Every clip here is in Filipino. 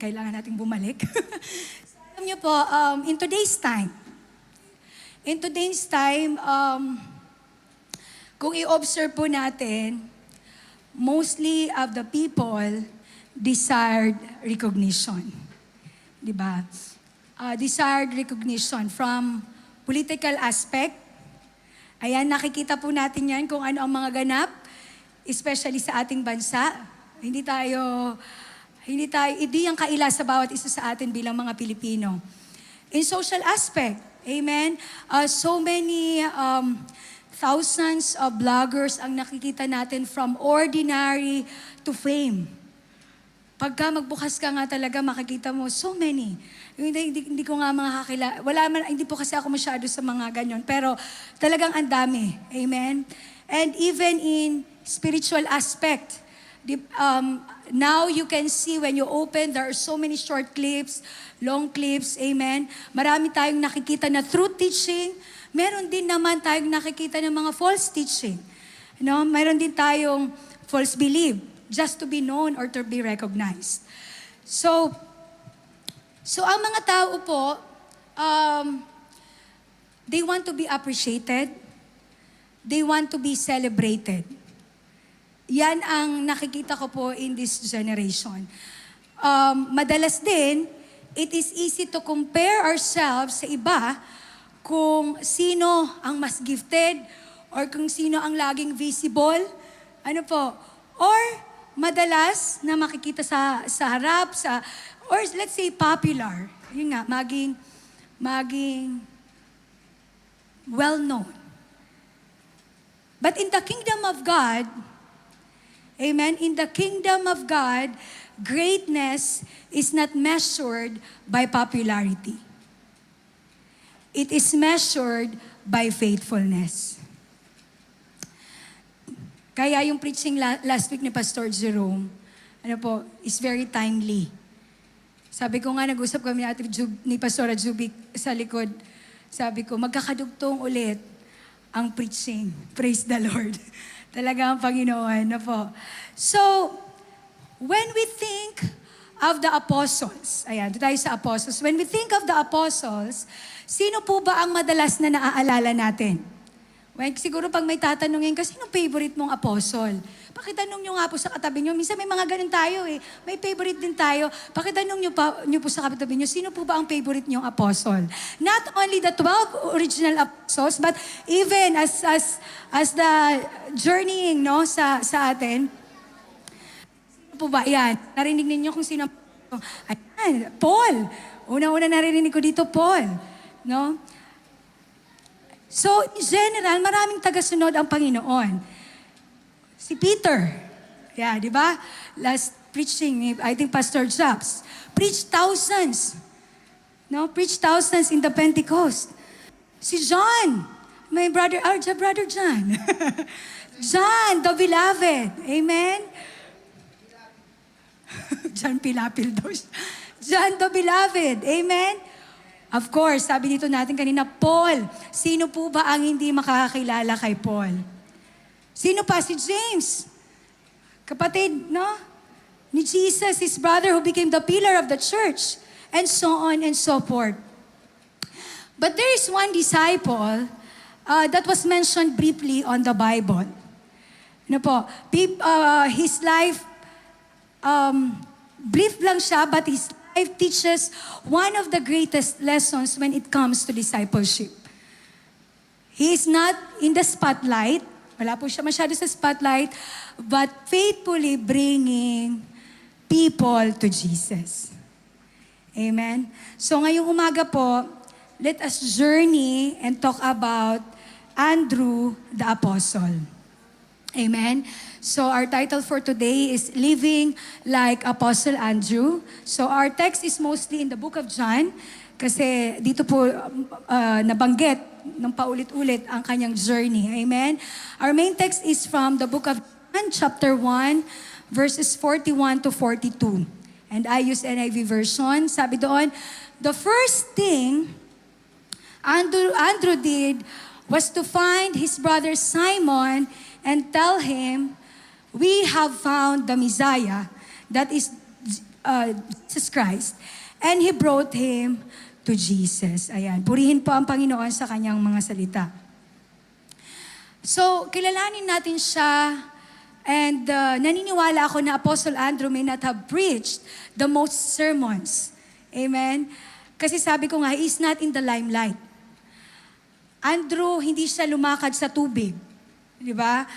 kailangan nating bumalik. So, alam niyo po, in today's time, kung i-observe po natin, mostly of the people desired recognition. Di ba? Desired recognition from political aspect. Ayan, nakikita po natin yan kung ano ang mga ganap, especially sa ating bansa. Hindi yan kaila sa bawat isa sa atin bilang mga Pilipino. In social aspect, amen, so many thousands of bloggers ang nakikita natin from ordinary to fame. Pagka magbukas ka nga talaga, makikita mo so many. Hindi ko nga makakilala. Hindi po kasi ako masyado sa mga ganyan. Pero talagang ang dami. Amen? And even in spiritual aspect, now you can see when you open, there are so many short clips, long clips, amen. Marami tayong nakikita na truth teaching. Meron din naman tayong nakikita ng mga false teaching. No? Meron din tayong false belief, just to be known or to be recognized. So ang mga tao po, they want to be appreciated. They want to be celebrated. Yan ang nakikita ko po in this generation. Madalas din, it is easy to compare ourselves sa iba kung sino ang mas gifted or kung sino ang laging visible. Ano po? Or madalas na makikita sa harap, or let's say popular. Yun nga, maging well-known. But in the kingdom of God, amen, in the kingdom of God, greatness is not measured by popularity. It is measured by faithfulness. Kaya yung preaching last week ni Pastor Jerome, is very timely. Sabi ko nga, nag-usap kami ni Pastora Juby sa likod. Sabi ko, magkakadugtong ulit ang preaching. Praise the Lord. Talaga ang Panginoon. So, when we think of the apostles, ayan, tayo sa apostles. When we think of the apostles, sino po ba ang madalas na naaalala natin? Well, siguro pag may tatanungin ka, sino favorite mong apostle? Pakitanong nyo nga po sa katabi nyo. Minsan may mga ganun tayo eh. May favorite din tayo. Pakitanong nyo po sa katabi nyo, sino po ba ang favorite nyong apostle? Not only the 12 original apostles, but even as the journeying sa atin, sino po ba? Yan. Narinig ninyo kung sino. Ayan, Paul. Una-una narinig ko dito, Paul. No? So, in general, maraming tagasunod ang Panginoon. Si Peter, di ba? Last preaching, I think Pastor Jobs, preached thousands. No? Preached thousands in the Pentecost. Si John, my brother John. John, the beloved. Amen? John Pilapil daw. John, the beloved. Amen? Of course, sabi dito natin kanina, Paul. Sino po ba ang hindi makakakilala kay Paul? Sino pa? Si James. Kapatid, no? Ni Jesus, his brother who became the pillar of the church. And so on and so forth. But there is one disciple that was mentioned briefly on the Bible. His life, brief lang siya, but his life teaches one of the greatest lessons when it comes to discipleship. He is not in the spotlight. Wala po siya masyado sa spotlight, but faithfully bringing people to Jesus. Amen? So ngayong umaga po, let us journey and talk about Andrew the Apostle. Amen? So our title for today is Living Like Apostle Andrew. So our text is mostly in the book of John kasi dito po nabanggit ng paulit-ulit ang kanyang journey. Amen? Our main text is from the book of John, chapter 1, verses 41 to 42. And I use NIV version. Sabi doon, the first thing Andrew did was to find his brother Simon and tell him, we have found the Messiah, that is Jesus Christ. And he brought him to Jesus. Ayan, purihin po ang Panginoon sa kanyang mga salita. So, kilalanin natin siya, and naniniwala ako na Apostle Andrew may not have preached the most sermons. Amen? Kasi sabi ko nga, he is not in the limelight. Andrew, hindi siya lumakad sa tubig. Di ba?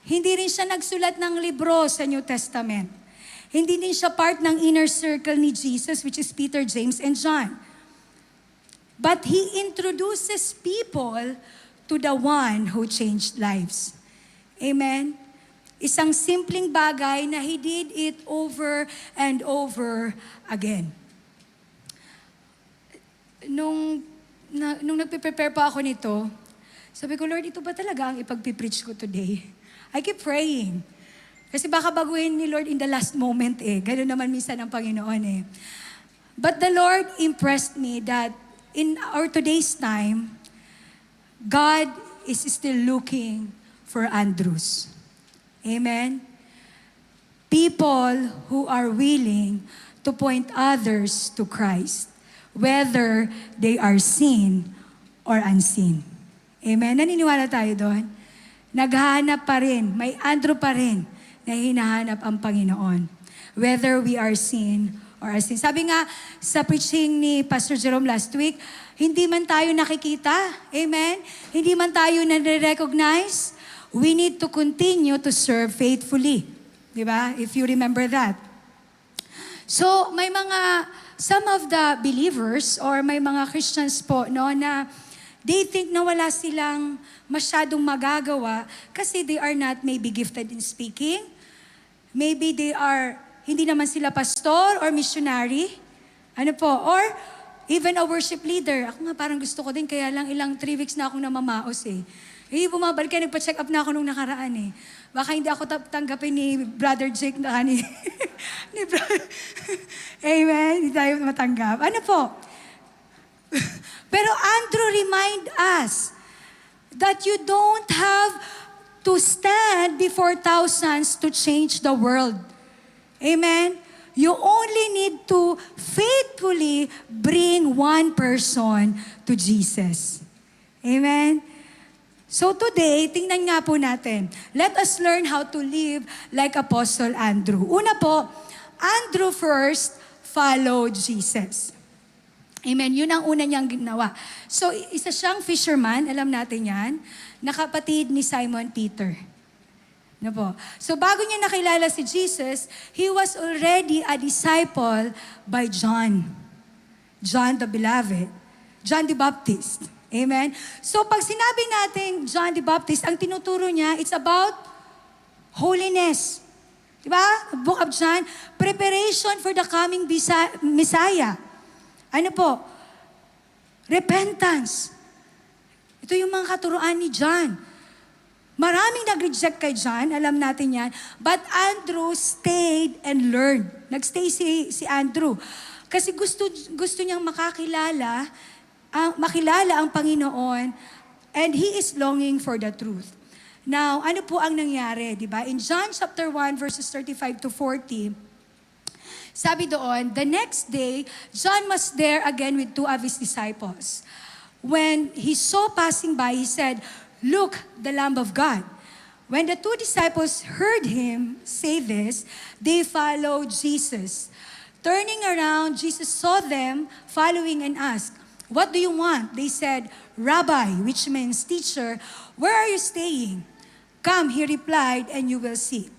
Hindi rin siya nagsulat ng libro sa New Testament. Hindi din siya part ng inner circle ni Jesus, which is Peter, James, and John. But he introduces people to the one who changed lives. Amen? Isang simpleng bagay na he did it over and over again. Nung nagpe-prepare pa ako nito, sabi ko, Lord, ito ba talaga ang ipag-preach ko today? I keep praying. Kasi baka baguhin ni Lord in the last moment eh. Ganun naman minsan ang Panginoon eh. But the Lord impressed me that in our today's time, God is still looking for Andrews. Amen? People who are willing to point others to Christ, whether they are seen or unseen. Amen? Naniniwala tayo doon? Naghahanap pa rin, may Andrew pa rin na hinahanap ang Panginoon, whether we are seen or unseen. Sabi nga sa preaching ni Pastor Jerome last week, hindi man tayo nakikita, amen? Hindi man tayo nare-recognize, we need to continue to serve faithfully. Di ba? If you remember that. So, may some of the believers or may mga Christians po, no, na they think na wala silang masyadong magagawa kasi they are not maybe gifted in speaking. Maybe hindi naman sila pastor or missionary. Ano po? Or even a worship leader. Ako nga parang gusto ko din, kaya lang 3 weeks na akong namamaos eh. Bumabalik kaya nagpa-check up na ako nung nakaraan eh. Baka hindi ako tanggapin ni Brother Jake na ni Amen? Hindi tayo matanggap. Ano po? Pero Andrew remind us that you don't have to stand before thousands to change the world. Amen? You only need to faithfully bring one person to Jesus. Amen? So today, tingnan nga po natin. Let us learn how to live like Apostle Andrew. Una po, Andrew first followed Jesus. Amen. Yun ang una niyang ginawa. So, isa siyang fisherman, alam natin yan, na kapatid ni Simon Peter. No po. So, bago niya nakilala si Jesus, he was already a disciple by John. John the Beloved. John the Baptist. Amen? So, pag sinabi natin John the Baptist, ang tinuturo niya, it's about holiness. Diba? Book of John, preparation for the coming Messiah. Ano po? Repentance. Ito yung mga katuruan ni John. Maraming nag-reject kay John, alam natin yan. But Andrew stayed and learned. Nagstay si Andrew. Kasi gusto niyang makilala ang Panginoon, and he is longing for the truth. Now, ano po ang nangyari, di ba? In John chapter 1, verses 35 to 40, sabi doon, the next day, John was there again with 2 of his disciples. When he saw passing by, he said, "Look, the Lamb of God." When the 2 disciples heard him say this, they followed Jesus. Turning around, Jesus saw them following and asked, "What do you want?" They said, "Rabbi," which means teacher, "where are you staying?" "Come," he replied, "and you will see."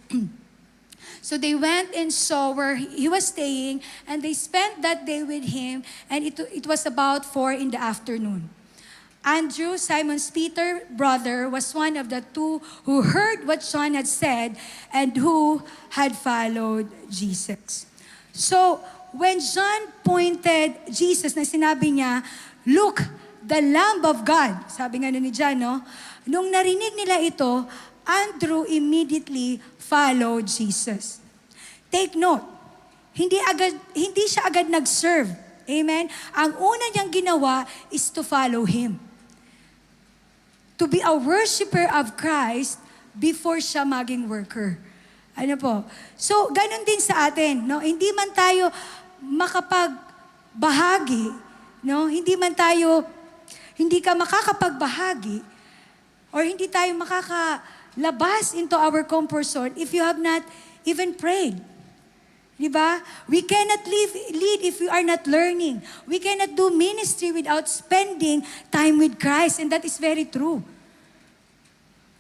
So they went and saw where he was staying, and they spent that day with him, and it was about 4 p.m. Andrew, Simon's Peter brother, was one of the 2 who heard what John had said and who had followed Jesus. So, when John pointed Jesus na sinabi niya, "Look, the Lamb of God," sabi nga ni John, no? Nung narinig nila ito, Andrew immediately followed Jesus. Take note, hindi siya agad nag-serve. Amen? Ang una niyang ginawa is to follow Him. To be a worshiper of Christ before siya maging worker. Ano po? So, ganun din sa atin, no? Hindi man tayo makapagbahagi, no? Hindi ka makakapagbahagi, or hindi tayo makakalabas into our comfort zone if you have not even prayed. Diba? We cannot lead if we are not learning. We cannot do ministry without spending time with Christ, and that is very true.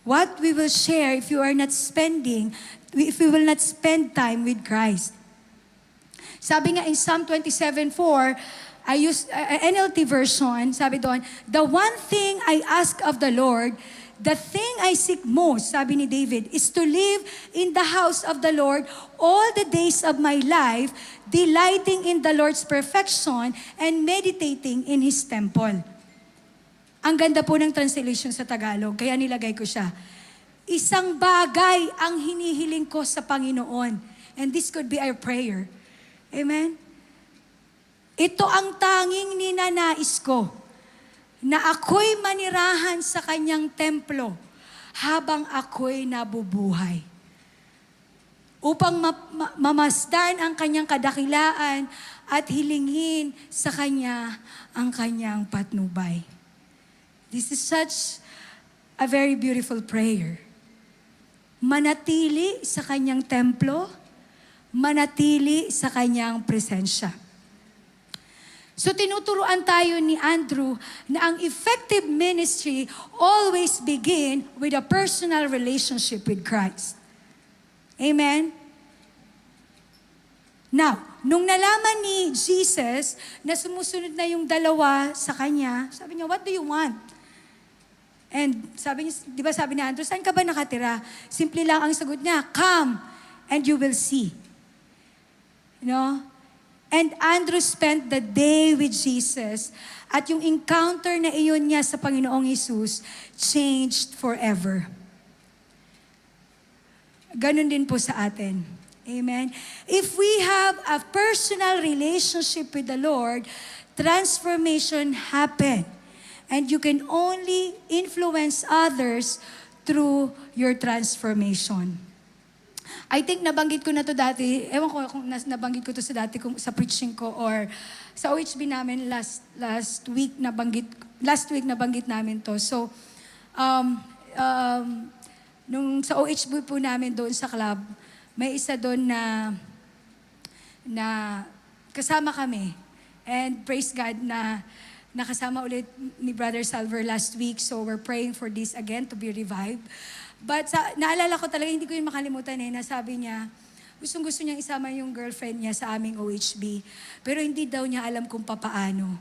What we will share if we will not spend time with Christ. Sabi nga in Psalm 27:4, I use NLT version, sabi doon, the one thing I ask of the Lord, the thing I seek most, sabi ni David, is to live in the house of the Lord all the days of my life, delighting in the Lord's perfection and meditating in His temple. Ang ganda po ng translation sa Tagalog, kaya nilagay ko siya. Isang bagay ang hinihiling ko sa Panginoon. And this could be our prayer. Amen? Ito ang tanging ninanais ko, na ako'y manirahan sa kanyang templo habang ako'y nabubuhay. Upang mamasdan ang kanyang kadakilaan at hilingin sa kanya ang kanyang patnubay. This is such a very beautiful prayer. Manatili sa kanyang templo, manatili sa kanyang presensya. So tinuturuan tayo ni Andrew na ang effective ministry always begin with a personal relationship with Christ. Amen? Now, nung nalaman ni Jesus na sumusunod na yung dalawa sa kanya, sabi niya, what do you want? And sabi niya, di ba sabi ni Andrew, saan ka ba nakatira? Simple lang ang sagot niya, come and you will see. You know? And Andrew spent the day with Jesus at yung encounter na iyon niya sa Panginoong Jesus changed forever. Ganon din po sa atin. Amen? If we have a personal relationship with the Lord, transformation happen. And you can only influence others through your transformation. I think nabanggit ko na to dati, ewan ko kung nabanggit ko to sa dati sa preaching ko or sa OHB namin last week nabanggit namin to. So, nung sa OHB po namin doon sa club, may isa doon na kasama kami. And praise God na nakasama ulit ni Brother Salver last week. So we're praying for this again to be revived. But naalala ko talaga, hindi ko yun makalimutan na sabi niya, gustong-gusto niyang isama yung girlfriend niya sa aming OHB. Pero hindi daw niya alam kung papaano.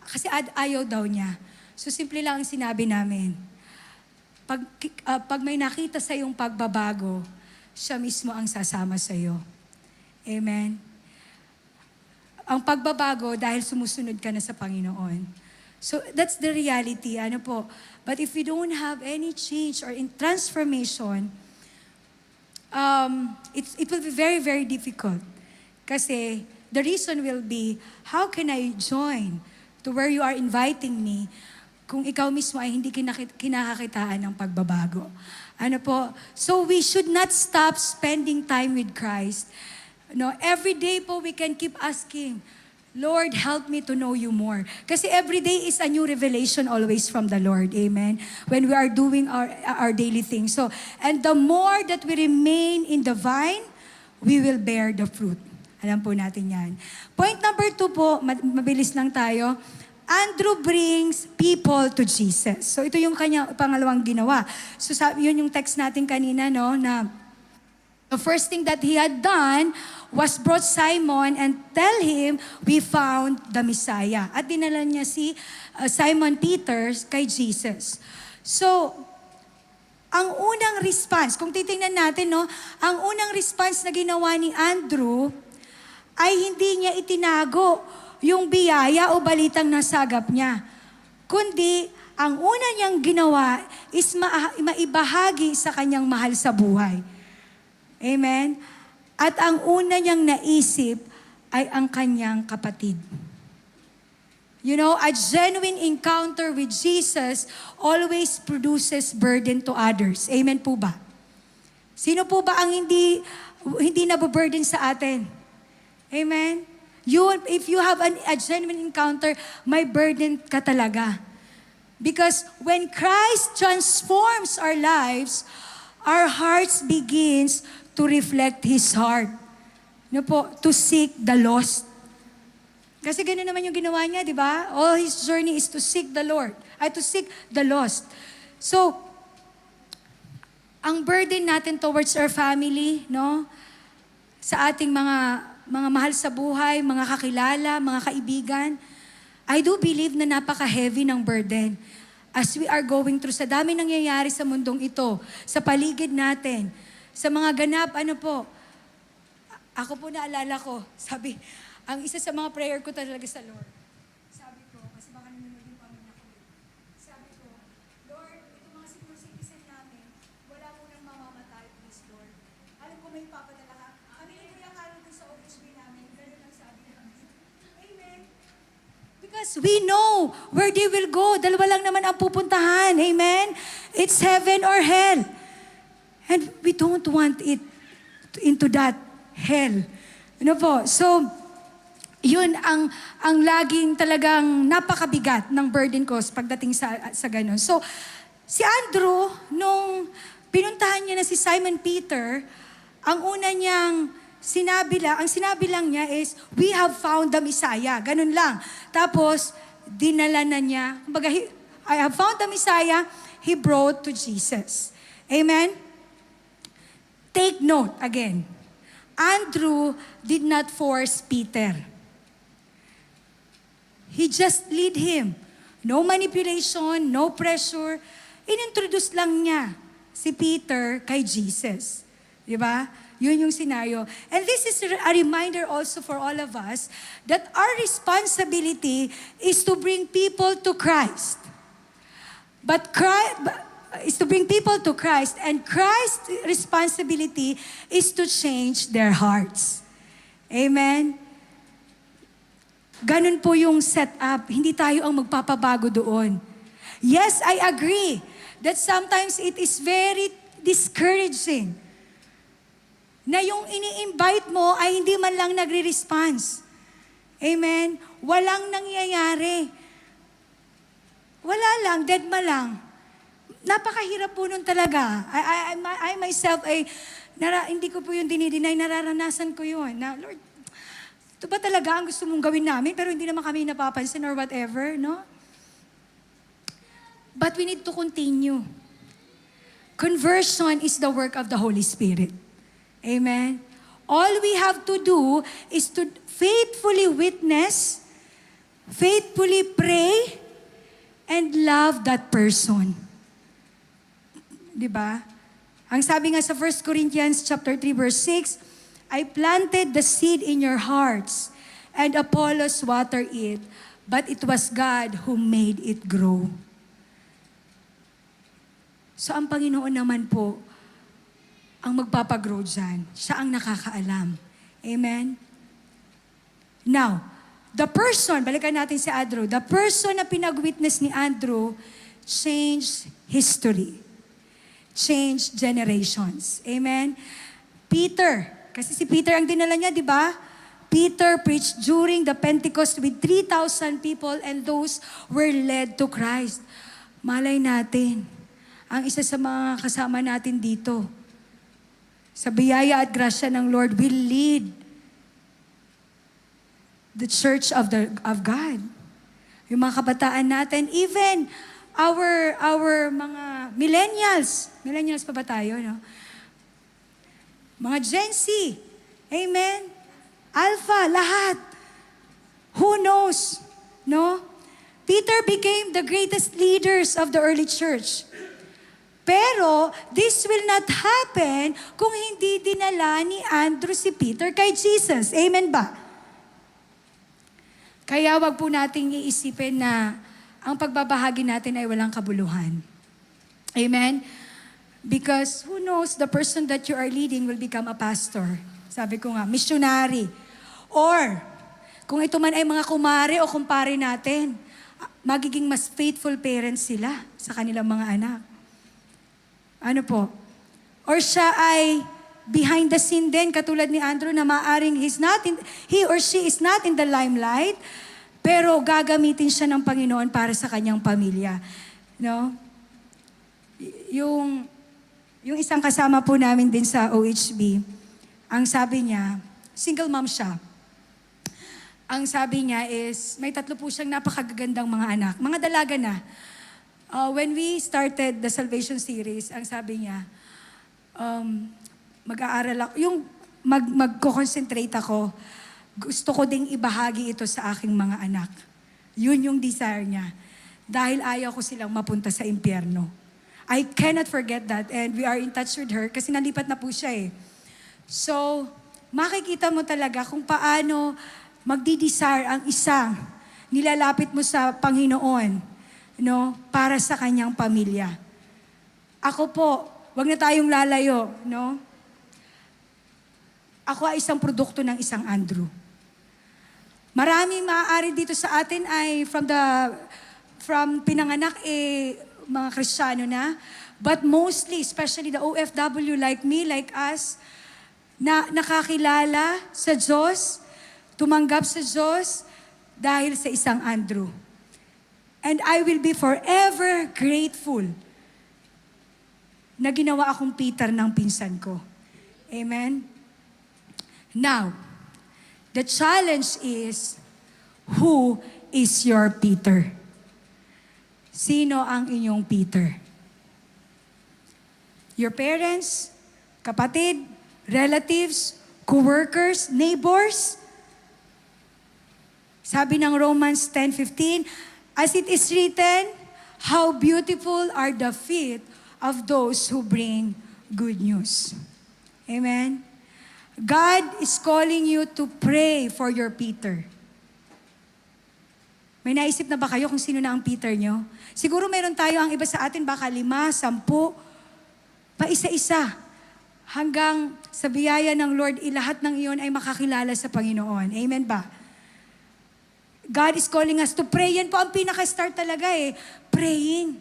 Kasi ayaw daw niya. So simple lang ang sinabi namin. Pag may nakita sa yung pagbabago, siya mismo ang sasama sa iyo. Amen? Ang pagbabago dahil sumusunod ka na sa Panginoon. So that's the reality. Ano po? But if we don't have any change or in transformation, it will be very, very difficult. Kasi the reason will be, how can I join to where you are inviting me kung ikaw mismo ay hindi kinakakitaan ng pagbabago? Ano po? So we should not stop spending time with Christ. No, every day po we can keep asking, Lord, help me to know you more. Kasi every day is a new revelation always from the Lord. Amen? When we are doing our daily things. So, and the more that we remain in the vine, we will bear the fruit. Alam po natin yan. Point number 2 po, mabilis lang tayo. Andrew brings people to Jesus. So ito yung kanya pangalawang ginawa. So yun yung text natin kanina, no, na the first thing that he had done was brought Simon and tell him, we found the Messiah. At dinala niya si Simon Peter kay Jesus. So, ang unang response, kung titingnan natin, no, ang unang response na ginawa ni Andrew ay hindi niya itinago yung biyaya o balitang nasagap niya. Kundi, ang una niyang ginawa is maibahagi sa kanyang mahal sa buhay. Amen? At ang una niyang naisip ay ang kanyang kapatid. You know, a genuine encounter with Jesus always produces burden to others. Amen po ba? Sino po ba ang hindi nababurden sa atin? Amen? If you have a genuine encounter, may burden ka talaga. Because when Christ transforms our lives, our hearts begins to reflect His heart. Ano po? To seek the lost. Kasi ganoon naman yung ginawa niya, di ba? All His journey is to seek the Lord. To seek the lost. So, ang burden natin towards our family, no? Sa ating mga mahal sa buhay, mga kakilala, mga kaibigan, I do believe na napaka-heavy ng burden. As we are going through, sa dami nangyayari sa mundong ito, sa paligid natin, sa mga ganap, ako po naalala ko, sabi, ang isa sa mga prayer ko talaga sa Lord, sabi ko, kasi baka nanonood yung pamilya ko, sabi ko, Lord, itong mga senior citizen namin, wala mo nang mamamatay, please, Lord. Alam ko may papadala ka. Kami ni Kuya Carol dun sa OHB namin, ganun ang sabi namin. Amen. Because we know where they will go. Dalawa lang naman ang pupuntahan. Amen? It's heaven or hell. And we don't want it into that hell. Ano po? So, yun ang laging talagang napakabigat ng burden ko pagdating sa ganun. So, si Andrew, nung pinuntahan niya na si Simon Peter, ang sinabi lang niya is, we have found the Messiah. Ganun lang. Tapos, dinala na niya. Kumbaga, I have found the Messiah, he brought to Jesus. Amen? Take note again. Andrew did not force Peter. He just lead him. No manipulation, no pressure. Inintroduce lang niya si Peter kay Jesus. Di ba? Yun yung scenario. And this is a reminder also for all of us that our responsibility is to bring people to Christ. Is to bring people to Christ, and Christ's responsibility is to change their hearts. Amen? Ganun po yung setup. Hindi tayo ang magpapabago doon. Yes, I agree that sometimes it is very discouraging na yung ini-invite mo ay hindi man lang nagre-response. Amen? Walang nangyayari. Wala lang, deadma lang. Napakahirap po nun talaga. I myself, hindi ko po yung dinideny, nararanasan ko yun. Na, Lord, ito ba talaga ang gusto mong gawin namin? Pero hindi naman kami napapansin or whatever, no? But we need to continue. Conversion is the work of the Holy Spirit. Amen? All we have to do is to faithfully witness, faithfully pray, and love that person. Diba? Ang sabi nga sa 1 Corinthians chapter 3 verse 6, I planted the seed in your hearts, and Apollos watered it, but it was God who made it grow. So ang Panginoon naman po, ang magpapagrow dyan. Siya ang nakakaalam. Amen? Now, the person, balikan natin si Andrew, the person na pinag-witness ni Andrew changed history. Changed generations. Amen? Peter, kasi si Peter ang dinala niya, di ba? Peter preached during the Pentecost with 3,000 people and those were led to Christ. Malay natin, ang isa sa mga kasama natin dito, sa biyaya at grasya ng Lord, will lead the church of God. Yung mga kabataan natin, even our mga millennials pa ba tayo, no? Mga Gen Z, amen? Alpha, lahat. Who knows, no? Peter became the greatest leaders of the early church. Pero, this will not happen kung hindi dinala ni Andrew si Peter kay Jesus. Amen ba? Kaya wag po nating iisipin na ang pagbabahagi natin ay walang kabuluhan. Amen? Because who knows, the person that you are leading will become a pastor. Sabi ko nga, missionary. Or, kung ito man ay mga kumare o kumpare natin, magiging mas faithful parents sila sa kanilang mga anak. Ano po? or siya ay behind the scene din, katulad ni Andrew na maaring he or she is not in the limelight, pero gagamitin siya ng Panginoon para sa kanyang pamilya. No? Yung isang kasama po namin din sa OHB, ang sabi niya, single mom siya. Ang sabi niya is, may 3 po siyang napakagagandang mga anak. Mga dalaga na. When we started the Salvation Series, ang sabi niya, mag-aaral ako, magko-concentrate ako, gusto ko ding ibahagi ito sa aking mga anak. Yun yung desire niya. Dahil ayaw ko silang mapunta sa impyerno. I cannot forget that, and we are in touch with her kasi nalipat na po siya eh. So, makikita mo talaga kung paano magdi-desire ang isang nilalapit mo sa Panginoon, no, para sa kanyang pamilya. Ako po, wag na tayong lalayo, no? Ako ay isang produkto ng isang Andrew. Maraming maaari dito sa atin ay from pinanganak mga Kristiyano na, but mostly, especially the OFW like me, like us, na nakakilala sa Diyos, tumanggap sa Diyos dahil sa isang Andrew. And I will be forever grateful na ginawa akong Peter ng pinsan ko. Amen? Now, the challenge is, who is your Peter? Sino ang inyong Peter? Your parents, kapatid, relatives, co-workers, neighbors? Sabi ng Romans 10:15, as it is written, how beautiful are the feet of those who bring good news. Amen? God is calling you to pray for your Peter. May naisip na ba kayo kung sino na ang Peter nyo? Siguro meron tayo, ang iba sa atin baka 5, 10, pa isa-isa. Hanggang sa biyaya ng Lord, lahat ng iyon ay makakilala sa Panginoon. Amen ba? God is calling us to pray. Yan po ang pinaka-start talaga eh. Praying.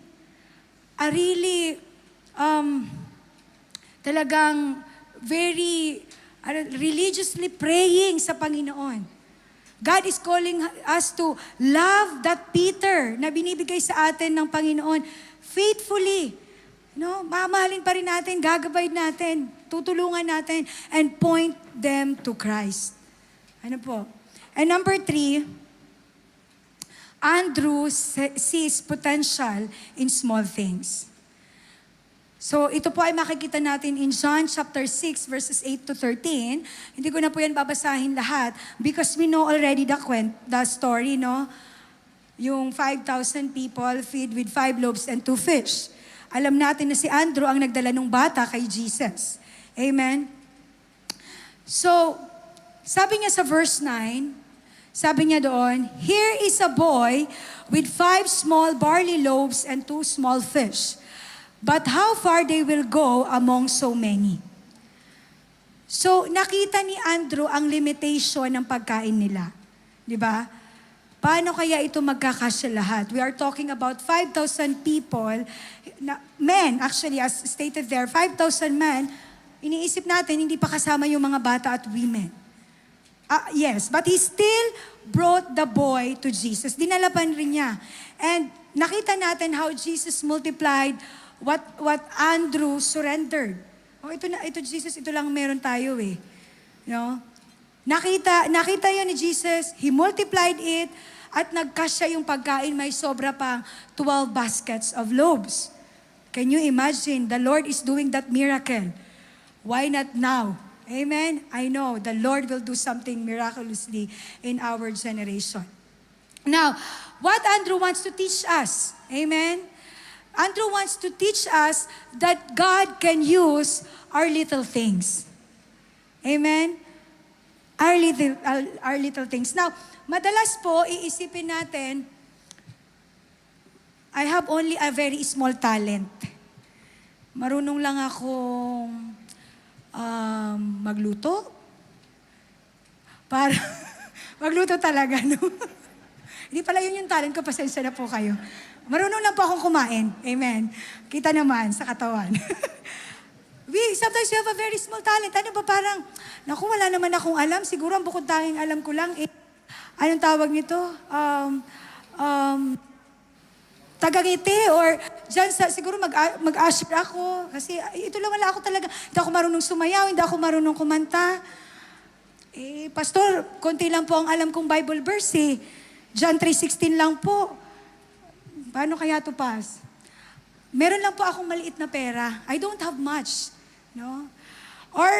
Really, talagang very religiously praying sa Panginoon. God is calling us to love that Peter na binibigay sa atin ng Panginoon faithfully. No? Mamahalin pa rin natin, gagabay natin, tutulungan natin, and point them to Christ. Ano po? And number 3, Andrew sees potential in small things. So, ito po ay makikita natin in John chapter 6, verses 8 to 13. Hindi ko na po yan babasahin lahat because we know already the story, no? Yung 5,000 people feed with 5 loaves and 2 fish. Alam natin na si Andrew ang nagdala ng bata kay Jesus. Amen? So, sabi niya sa verse 9, sabi niya doon, here is a boy with 5 small barley loaves and 2 small fish. But how far they will go among so many? So, nakita ni Andrew ang limitation ng pagkain nila. Di ba? Paano kaya ito magkakasya lahat? We are talking about 5,000 people, men, actually, as stated there, 5,000 men, iniisip natin, hindi pa kasama yung mga bata at women. Yes, but he still brought the boy to Jesus. Dinalapan rin niya. And nakita natin how Jesus multiplied what Andrew surrendered. Oh, ito Jesus, ito lang meron tayo eh. No? Nakita yun ni Jesus, he multiplied it, at nagkasya yung pagkain, may sobra pang 12 baskets of loaves. Can you imagine? The Lord is doing that miracle. Why not now? Amen? I know the Lord will do something miraculously in our generation. Now, what Andrew wants to teach us, amen? Andrew wants to teach us that God can use our little things. Amen? Our little things. Now, madalas po, iisipin natin, I have only a very small talent. Marunong lang akong magluto. Magluto talaga, no? Hindi pala yun yung talent ko, pasensya na po kayo. Marunong lang po akong kumain. Amen. Kita naman sa katawan. Sometimes we have a very small talent. Ano ba parang, naku, wala naman akong alam. Siguro ang bukod tanging alam ko lang, anong tawag nito? Tagangiti or dyan sa, siguro mag-usher ako. Kasi ito lang wala ako talaga. Hindi ako marunong sumayaw, hindi ako marunong kumanta. Pastor, konti lang po ang alam kong Bible verse eh. John 3:16 lang po. Paano kaya to pass? Meron lang po akong maliit na pera. I don't have much. No? Or,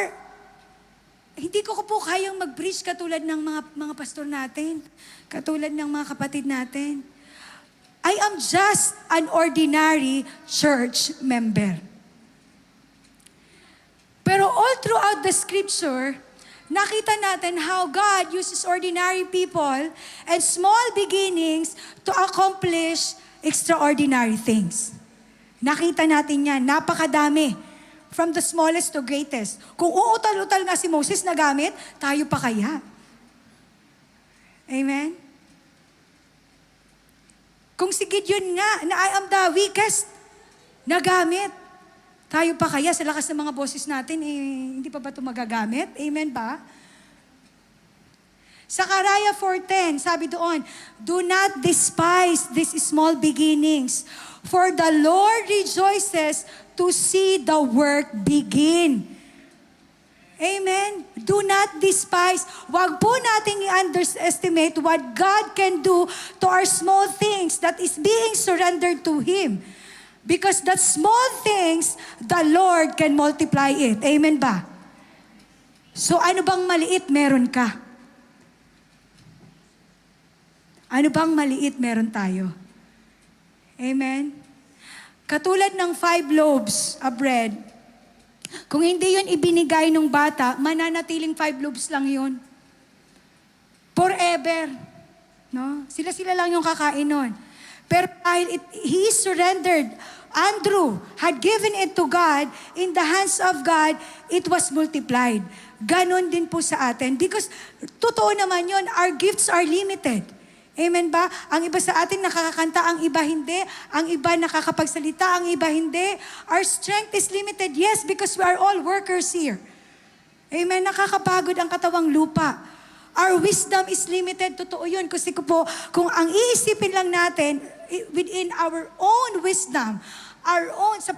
hindi ko po kayang mag-preach katulad ng mga pastor natin. Katulad ng mga kapatid natin. I am just an ordinary church member. Pero all throughout the scripture, nakita natin how God uses ordinary people and small beginnings to accomplish extraordinary things. Nakita natin yan, napakadami. From the smallest to greatest. Kung uutal-utal nga si Moses na gamit, tayo pa kaya? Amen? Kung si Gideon nga, na I am the weakest, na gamit, tayo pa kaya sa lakas ng mga boses natin, hindi pa ba ito magagamit? Amen ba? Zechariah 4:10, sabi doon, do not despise these small beginnings, for the Lord rejoices to see the work begin. Amen? Do not despise. Huwag po nating i-underestimate what God can do to our small things that is being surrendered to Him. Because that small things, the Lord can multiply it. Amen ba? So ano bang maliit meron ka? Ano bang maliit meron tayo? Amen? Katulad ng 5 loaves of bread, kung hindi yun ibinigay ng bata, mananatiling 5 loaves lang yun. Forever. No? Sila lang yung kakain nun. Pero dahil he surrendered, Andrew had given it to God, in the hands of God, it was multiplied. Ganon din po sa atin. Because, totoo naman yun, our gifts are limited. Amen ba? Ang iba sa atin nakakakanta, ang iba hindi. Ang iba nakakapagsalita, ang iba hindi. Our strength is limited, yes, because we are all workers here. Amen? Nakakapagod ang katawang lupa. Our wisdom is limited. Totoo yun. Kasi kung ang iisipin lang natin, within our own wisdom, sa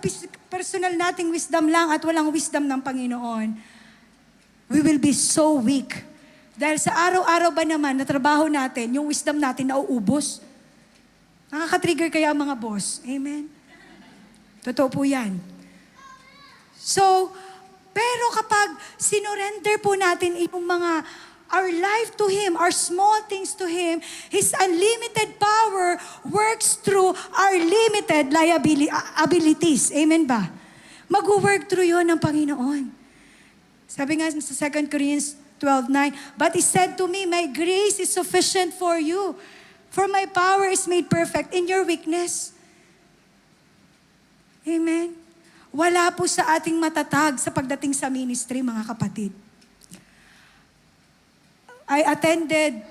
personal nating wisdom lang at walang wisdom ng Panginoon, we will be so weak. Dahil sa araw-araw ba naman na trabaho natin, yung wisdom natin nauubos. Nakaka-trigger kaya ang mga boss. Amen? Totoo po yan. So, pero kapag sinurrender po natin yung our life to Him, our small things to Him, His unlimited power works through our limited abilities. Amen ba? Mag-work through yun ng Panginoon. Sabi nga sa 2 Corinthians 12:9, but He said to me, my grace is sufficient for you, for my power is made perfect in your weakness. Amen? Wala po sa ating matatag sa pagdating sa ministry, mga kapatid. I attended,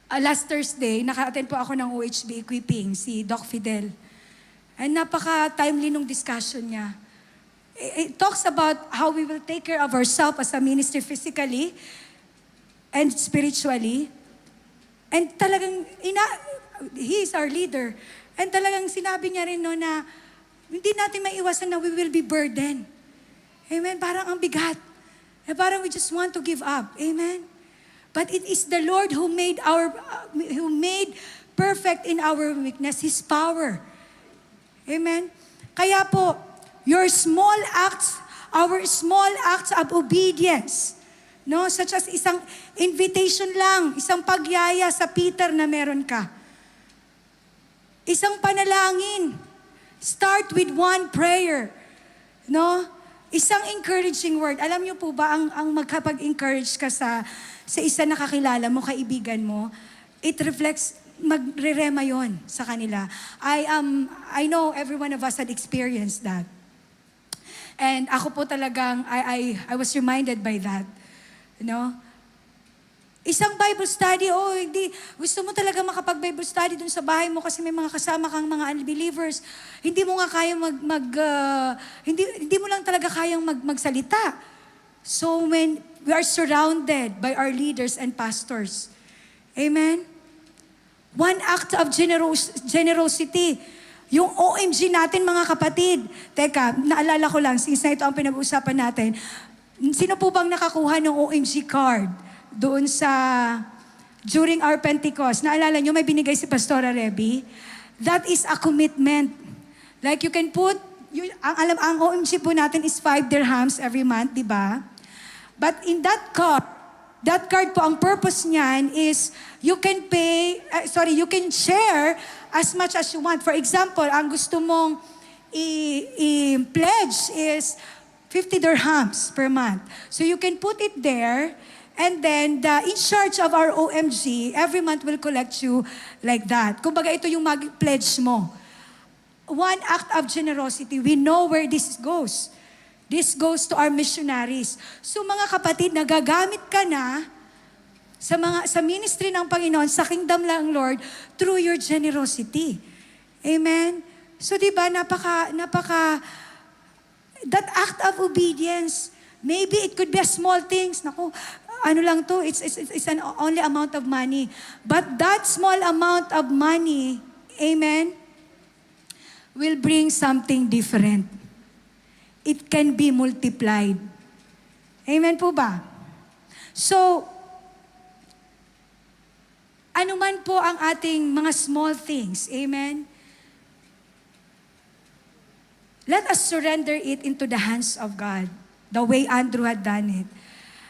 last Thursday, naka-attend po ako ng OHB equipping, si Doc Fidel. And napaka-timely nung discussion niya. It talks about how we will take care of ourselves as a ministry physically and spiritually. And talagang, he is our leader. And talagang sinabi niya rin no na hindi natin maiwasan na we will be burdened. Amen? Parang ang bigat. Parang we just want to give up. Amen? But it is the Lord who made perfect in our weakness His power. Amen? Kaya po, our small acts of obedience, no? Such as isang invitation lang, isang pagyaya sa Peter na meron ka. Isang panalangin. Start with one prayer. No? Isang encouraging word. Alam niyo po ba, ang magkapag-encourage ka sa isa na kakilala mo, kaibigan mo, it reflects, magre-rema yon sa kanila. I know every one of us had experienced that. And ako po talagang, I was reminded by that. You know? Isang Bible study, hindi, gusto mo talaga makapag-Bible study dun sa bahay mo kasi may mga kasama kang mga unbelievers. Hindi mo nga kayang hindi mo lang talaga kayang magsalita. So when we are surrounded by our leaders and pastors, amen? One act of generosity. Yung OMG natin, mga kapatid. Teka, naalala ko lang, since na ito ang pinag-uusapan natin, sino po bang nakakuha ng OMG card doon during our Pentecost? Naalala nyo, may binigay si Pastora Reby? That is a commitment. Like you can put, ang OMG po natin is 5 dirhams every month, di ba? But in that card po, ang purpose niyan is you can you can share as much as you want. For example, ang gusto mong i-pledge is 50 dirhams per month. So you can put it there, and then the in charge of our OMG, every month will collect you like that. Kumbaga ito yung mag-pledge mo. One act of generosity. We know where this goes. This goes to our missionaries. So mga kapatid, nagagamit ka na sa ministry ng Panginoon, sa kingdom ng Lord, through your generosity. Amen? So diba, that act of obedience, maybe it could be a small things. Naku, ano lang to, it's an only amount of money. But that small amount of money, amen, will bring something different. It can be multiplied. Amen po ba? So, ano man po ang ating mga small things, amen, let us surrender it into the hands of God, the way Andrew had done it.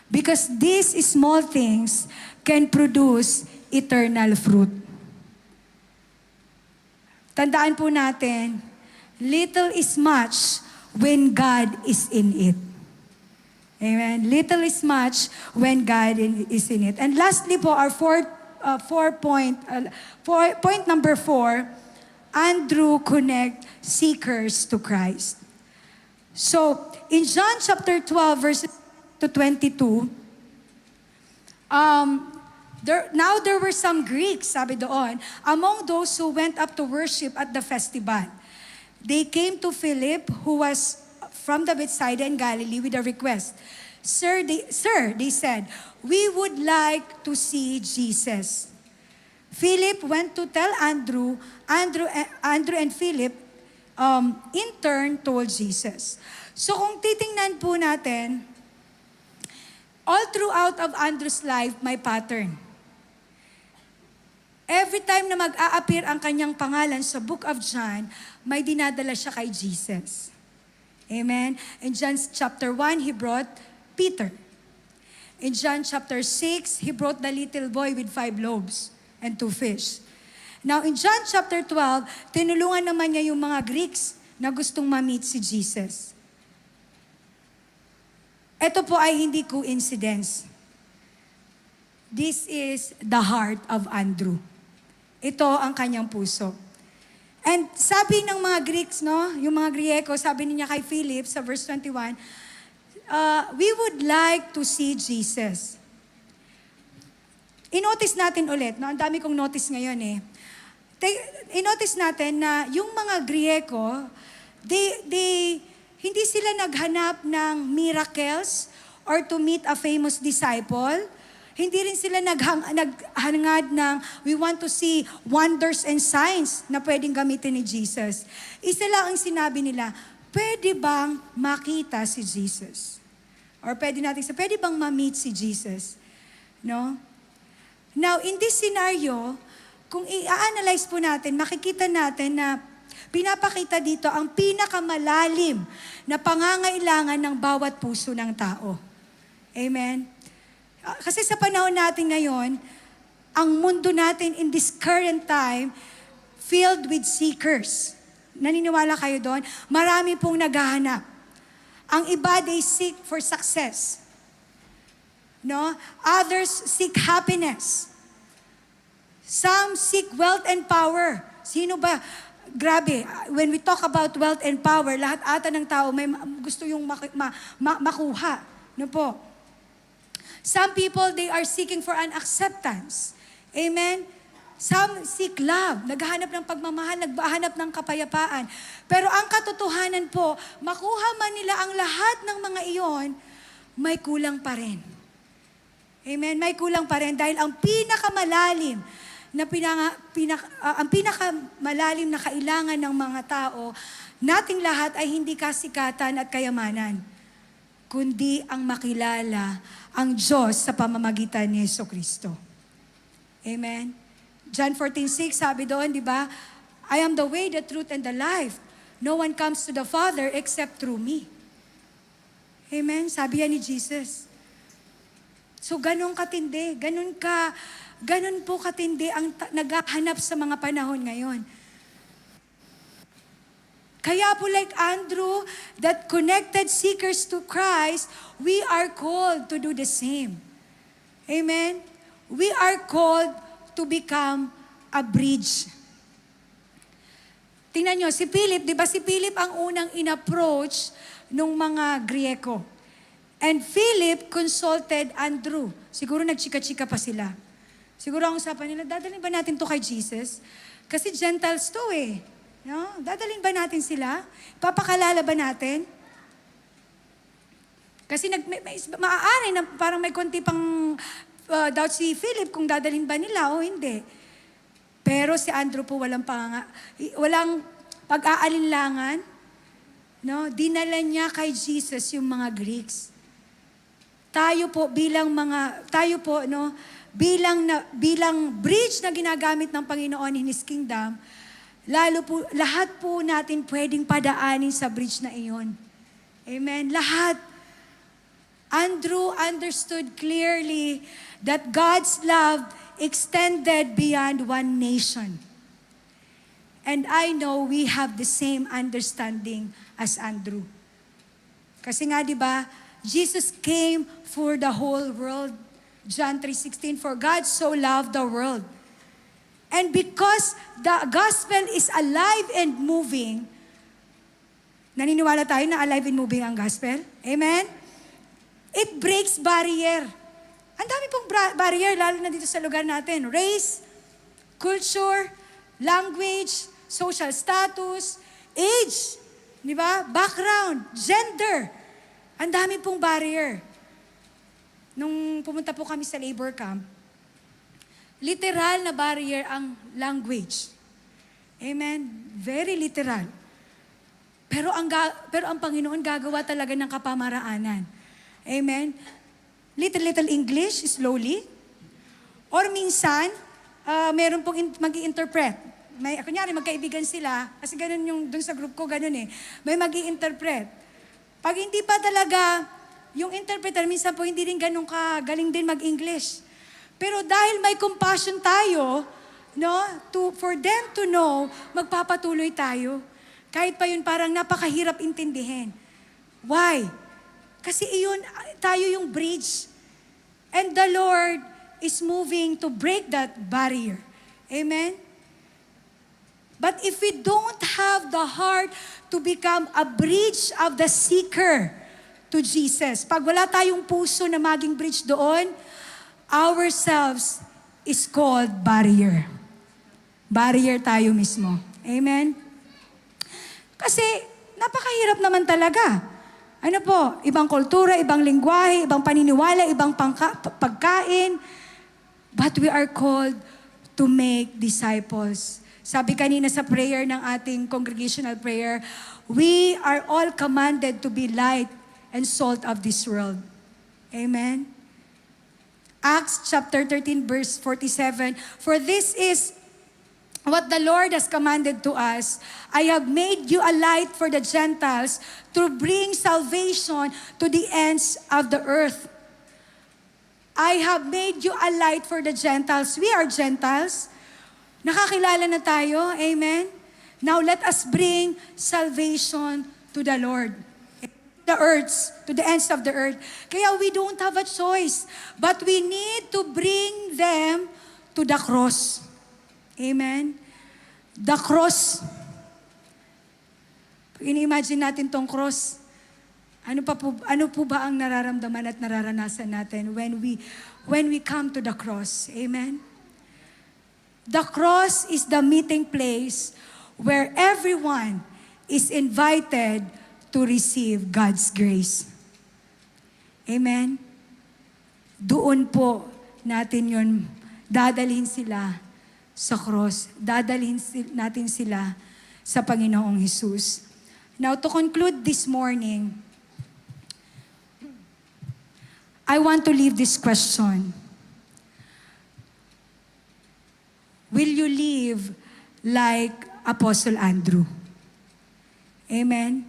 Because these small things can produce eternal fruit. Tandaan po natin, little is much when God is in it. Amen. Little is much when God is in it. And lastly po, our point number 4, Andrew connect seekers to Christ. So, in John chapter 12, verses to 22, there were some Greeks, sabi doon, among those who went up to worship at the festival. They came to Philip, who was from the Bethsaida in Galilee, with a request. Sir, they said, we would like to see Jesus. Philip went to tell Andrew and Philip, in turn, told Jesus. So kung titingnan po natin, all throughout of Andrew's life, may pattern. Every time na mag-a-appear ang kanyang pangalan sa book of John, may dinadala siya kay Jesus. Amen? In John chapter 1, he brought Peter. In John chapter 6, he brought the little boy with 5 loaves and 2 fish. Now, in John chapter 12, tinulungan naman niya yung mga Greeks na gustong ma-meet si Jesus. Ito po ay hindi coincidence. This is the heart of Andrew. Ito ang kanyang puso. And sabi ng mga Greeks, no, yung mga Grieko, sabi niya kay Philip sa verse 21, we would like to see Jesus. I-notice natin ulit, no? Ang dami kong notice ngayon eh. I-notice natin na yung mga Grieko, hindi sila naghanap ng miracles or to meet a famous disciple. Hindi rin sila naghangad ng we want to see wonders and signs na pwedeng gamitin ni Jesus. Isa lang ang sinabi nila, pwede bang makita si Jesus? Or pwede bang ma-meet si Jesus? No? Now, in this scenario, kung i-analyze po natin, makikita natin na pinapakita dito ang pinakamalalim na pangangailangan ng bawat puso ng tao. Amen? Kasi sa panahon natin ngayon, ang mundo natin in this current time, filled with seekers. Naniniwala kayo doon? Marami pong naghahanap. Ang iba, they seek for success. No? Others seek happiness. Some seek wealth and power. Sino ba? Grabe, when we talk about wealth and power, lahat ata ng tao may gusto yung makuha. No po? Some people, they are seeking for an acceptance. Amen? Some seek love, naghahanap ng pagmamahal, naghahanap ng kapayapaan. Pero ang katotohanan po, makuha man nila ang lahat ng mga iyon, may kulang pa rin. Amen? May kulang pa rin dahil ang pinakamalalim na kailangan ng mga tao, nating lahat ay hindi kasikatan at kayamanan, kundi ang makilala ang Diyos sa pamamagitan ni Jesucristo. Amen? John 14:6, sabi doon, di ba? I am the way, the truth, and the life. No one comes to the Father except through me. Amen? Sabi yan ni Jesus. So, ganun katindi, ganun po katindi ang naghahanap sa mga panahon ngayon. Kaya po like Andrew, that connected seekers to Christ, we are called to do the same. Amen? We are called to become a bridge. Tingnan nyo, si Philip, di ba si Philip ang unang in-approach nung mga Grieko. And Philip consulted Andrew. Siguro nagchika-chika pa sila. Siguro ang usapan nila, dadalhin ba natin to kay Jesus? Kasi Gentiles to eh. No? Dadalhin ba natin sila? Papakalala ba natin? Kasi maaari na parang may konti pang doubt si Philip kung dadalhin ba nila o hindi. Pero si Andrew po walang pag-aalinlangan. No? Dinala niya kay Jesus yung mga Greeks. Tayo po bilang bridge na ginagamit ng Panginoon in His kingdom, lahat po natin pwedeng padaanin sa bridge na iyon. Amen? Lahat. Andrew understood clearly that God's love extended beyond one nation. And I know we have the same understanding as Andrew. Kasi nga, di ba, Jesus came for the whole world. John 3:16, for God so loved the world. And because the gospel is alive and moving, naniniwala tayo na alive and moving ang gospel? Amen? It breaks barrier. Ang dami pong barrier, lalo na dito sa lugar natin. Race, culture, language, social status, age, di ba? Background, gender. Ang dami pong barrier. Nung pumunta po kami sa labor camp, literal na barrier ang language. Amen? Very literal. Pero ang Panginoon gagawa talaga ng kapamaraanan. Amen? Little English, slowly. Or minsan, meron pong mag-i-interpret. Kunyari, magkaibigan sila, kasi ganun yung dun sa group ko, ganun eh. May mag-i-interpret. Pag hindi pa talaga, yung interpreter, minsan po hindi rin ganun kagaling din mag-English. Pero dahil may compassion tayo, no, for them to know, magpapatuloy tayo. Kahit pa yun parang napakahirap intindihin. Why? Kasi iyon, tayo yung bridge. And the Lord is moving to break that barrier. Amen? But if we don't have the heart to become a bridge of the seeker to Jesus, pag wala tayong puso na maging bridge doon, ourselves is called barrier. Barrier tayo mismo. Amen? Kasi napakahirap naman talaga. Ano po, ibang kultura, ibang lingwahe, ibang paniniwala, ibang pagkain. But we are called to make disciples. Sabi kanina sa prayer ng ating congregational prayer, we are all commanded to be light and salt of this world. Amen? Acts chapter 13 verse 47, for this is what the Lord has commanded to us. I have made you a light for the Gentiles to bring salvation to the ends of the earth. I have made you a light for the Gentiles. We are Gentiles. Nakakilala na tayo. Amen? Now let us bring salvation to the Lord. The earths, to the ends of the earth. Kaya we don't have a choice. But we need to bring them to the cross. Amen? The cross. Pag ini-imagine natin tong cross, Ano po ba ang nararamdaman at nararanasan natin when we come to the cross? Amen? The cross is the meeting place where everyone is invited to receive God's grace. Amen? Doon po natin yun, dadalhin sila sa cross. Dadalhin natin sila sa Panginoong Hesus. Now, to conclude this morning, I want to leave this question. Will you live like Apostle Andrew? Amen?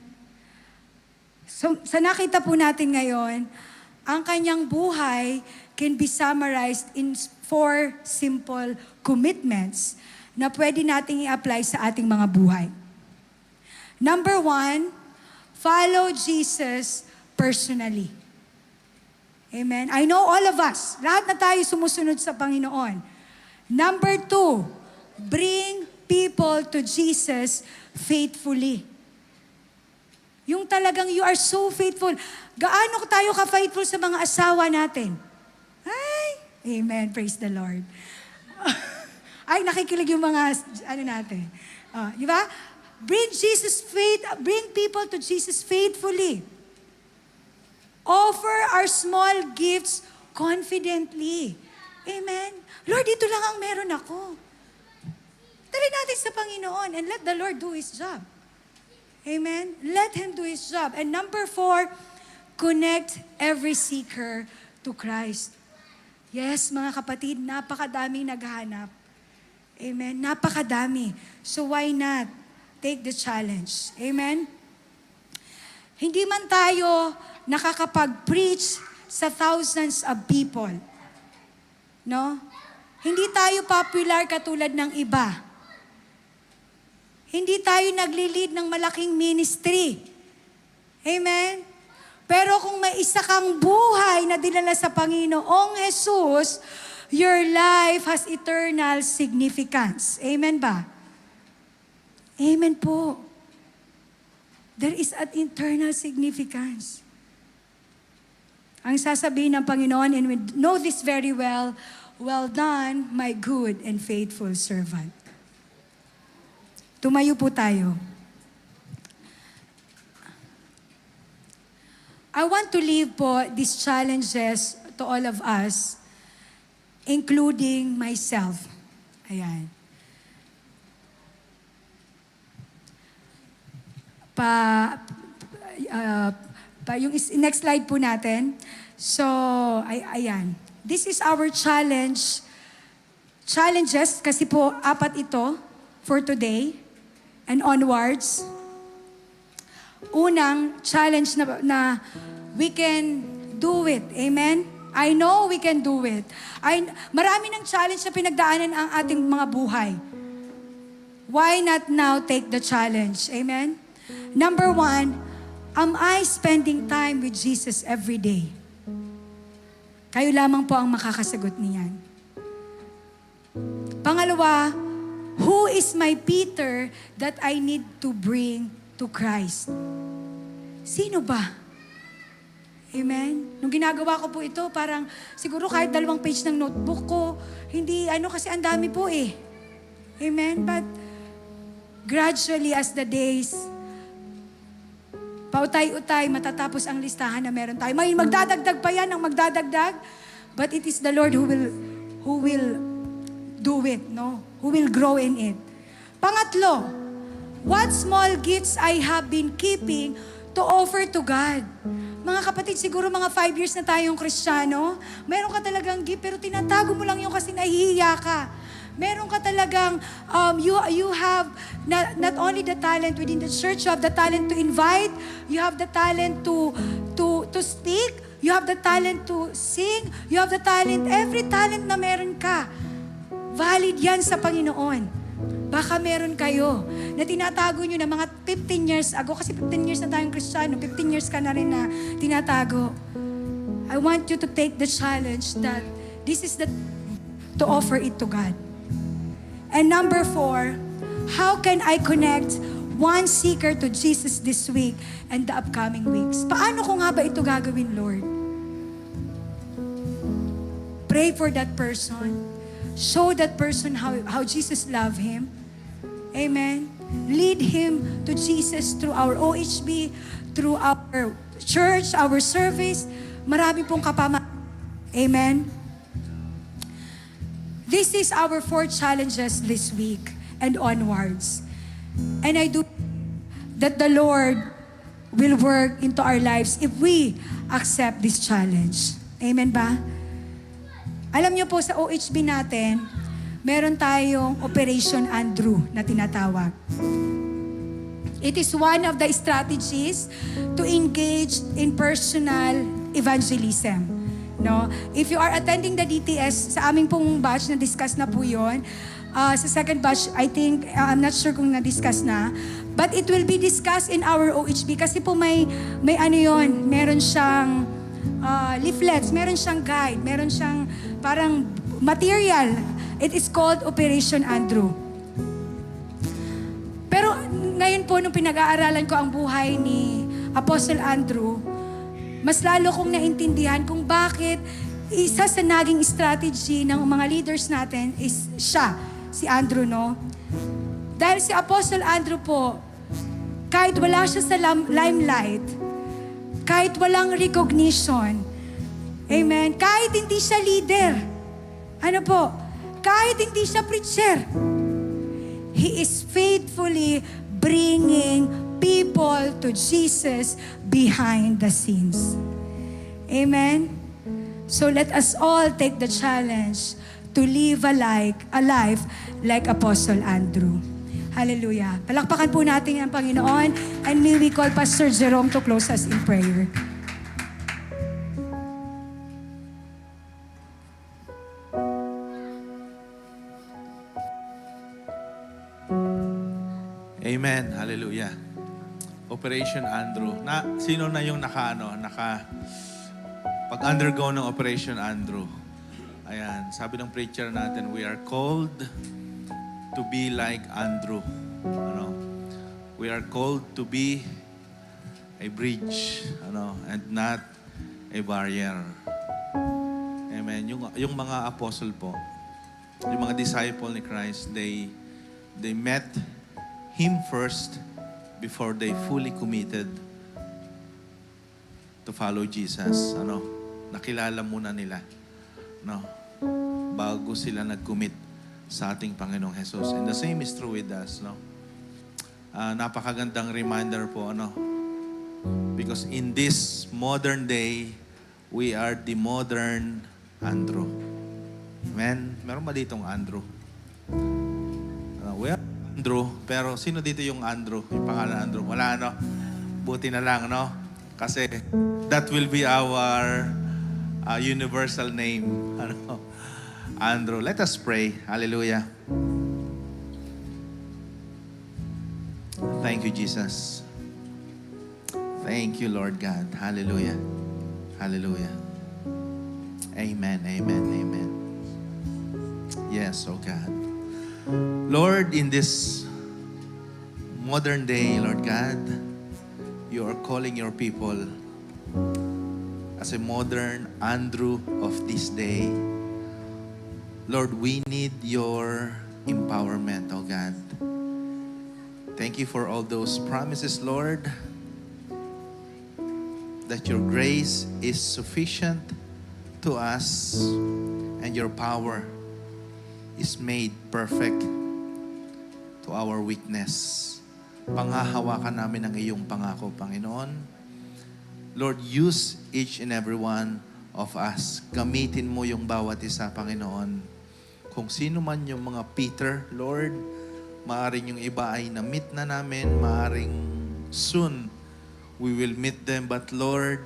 So, sa nakita po natin ngayon, ang kanyang buhay can be summarized in 4 simple commitments na pwede nating i-apply sa ating mga buhay. Number 1, follow Jesus personally. Amen? I know all of us, lahat na tayo sumusunod sa Panginoon. Number 2, bring people to Jesus faithfully. Yung talagang you are so faithful. Gaano tayo ka-faithful sa mga asawa natin? Ay, amen, praise the Lord. Ay, nakikilig yung mga, natin. Di ba? Bring people to Jesus faithfully. Offer our small gifts confidently. Amen? Lord, ito lang ang meron ako. Dali natin sa Panginoon and let the Lord do His job. Amen? Let Him do His job. And number 4, connect every seeker to Christ. Yes, mga kapatid, napakadaming naghahanap. Amen? Napakadami. So why not take the challenge? Amen? Hindi man tayo nakakapag-preach sa thousands of people. No? Hindi tayo popular katulad ng iba. Hindi tayo nagli-lead ng malaking ministry. Amen? Pero kung may isa kang buhay na dinala sa Panginoong Jesus, your life has eternal significance. Amen ba? Amen po. There is an eternal significance. Ang sasabihin ng Panginoon, and we know this very well, well done, my good and faithful servant. Tumayo po tayo. I want to leave po these challenges to all of us, including myself. Ayan. Yung next slide po natin. So, ayan. This is our challenge. Challenges, kasi po, 4 ito for today and onwards. Unang challenge na we can do it. Amen? I know we can do it. Marami ng challenge na pinagdaanan ang ating mga buhay. Why not now take the challenge? Amen? Number 1, am I spending time with Jesus every day? Kayo lamang po ang makakasagot niyan. Pangalawa, who is my Peter that I need to bring to Christ? Sino ba? Amen? Nung ginagawa ko po ito, parang siguro kahit 2 page ng notebook ko, hindi kasi ang dami po eh. Amen? But gradually as the days, pautay-utay, matatapos ang listahan na meron tayo. May magdadagdag pa yan ang magdadagdag, but it is the Lord who will do it, no? Who will grow in it. Pangatlo, what small gifts I have been keeping to offer to God. Mga kapatid, siguro mga 5 years na tayong Kristiyano, meron ka talagang gift, pero tinatago mo lang yung kasi nahihiya ka. Meron ka talagang, you have not only the talent within the church, you have the talent to invite, you have the talent to speak, you have the talent to sing, you have the talent, every talent na meron ka. Valid yan sa Panginoon. Baka meron kayo na tinatago nyo na mga 15 years ago, kasi 15 years na tayong Kristiyano, 15 years ka na rin na tinatago. I want you to take the challenge that this is to offer it to God. And number 4, how can I connect one seeker to Jesus this week and the upcoming weeks. Paano ko nga ba ito gagawin, Lord? Pray for that person. Show that person how Jesus loved him. Amen. Lead him to Jesus through our OHB, through our church, our service. Marami pong Amen. This is our 4 challenges this week and onwards. And I do that the Lord will work into our lives if we accept this challenge. Amen ba? Alam niyo po sa OHB natin, meron tayong Operation Andrew na tinatawag. It is one of the strategies to engage in personal evangelism. No? If you are attending the DTS, sa aming pong batch, na-discuss na po yun. Sa second batch, I think, I'm not sure kung na-discuss na. But it will be discussed in our OHB kasi po may ano yun, meron siyang leaflets, meron siyang guide, meron siyang parang material. It is called Operation Andrew. Pero ngayon po, nung pinag-aaralan ko ang buhay ni Apostle Andrew, mas lalo kong naintindihan kung bakit isa sa naging strategy ng mga leaders natin is siya, si Andrew, no? Dahil si Apostle Andrew po, kahit wala siya sa limelight, kahit walang recognition, amen, kahit hindi siya leader, kahit hindi siya preacher, he is faithfully bringing people to Jesus behind the scenes. Amen? So let us all take the challenge to live a life like Apostle Andrew. Hallelujah. Palakpakan po natin ang Panginoon, and may we call Pastor Jerome to close us in prayer. Amen. Hallelujah. Operation Andrew. Sino na yung pag-undergo ng Operation Andrew? Ayan, sabi ng preacher natin, we are called to be like Andrew. We are called to be a bridge, and not a barrier. Amen. Yung mga apostle po, yung mga disciple ni Christ, they met Him first before they fully committed to follow Jesus. Nakilala muna nila, bago sila nag-commit sa ating Panginoong Jesus. And the same is true with us, napakagandang reminder po, because in this modern day, we are the modern Andrew. Amen? Meron ba ditong Andrew? We are Andrew, pero sino dito yung Andrew? Yung pangalan Andrew? Wala, Buti na lang, Kasi that will be our universal name. Andrew. Let us pray. Hallelujah. Thank you, Jesus. Thank you, Lord God. Hallelujah. Hallelujah. Amen, amen, amen. Yes, oh God. Lord, in this modern day, Lord God, you are calling your people as a modern Andrew of this day. Lord, we need your empowerment, oh God. Thank you for all those promises, Lord, that your grace is sufficient to us and your power is made perfect to our weakness. Panghahawakan namin ang iyong pangako, Panginoon. Lord, use each and every one of us. Gamitin mo yung bawat isa, Panginoon. Kung sino man yung mga Peter, Lord, maaring yung iba ay na-meet na namin, maaring soon we will meet them. But Lord,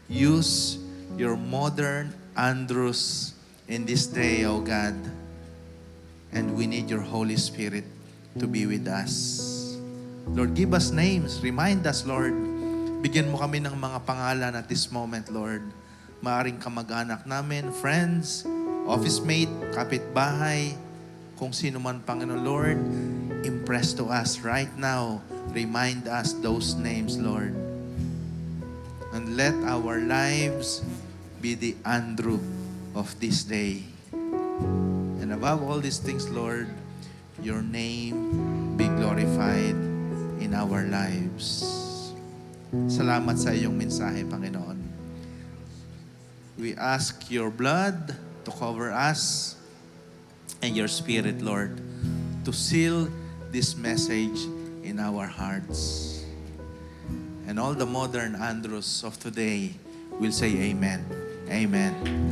use your modern Andrews in this day, O God. And we need your Holy Spirit to be with us. Lord, give us names. Remind us, Lord. Bigyan mo kami ng mga pangalan at this moment, Lord. Maaring kamag-anak namin, friends, office mate, kapitbahay, kung sino man, Panginoon, Lord, impress to us right now. Remind us those names, Lord. And let our lives be the Andrew of this day. And above all these things, Lord, your name be glorified in our lives. Salamat sa iyong mensahe, Panginoon. We ask your blood to cover us and your Spirit, Lord, to seal this message in our hearts. And all the modern Andrews of today will say amen. Amen.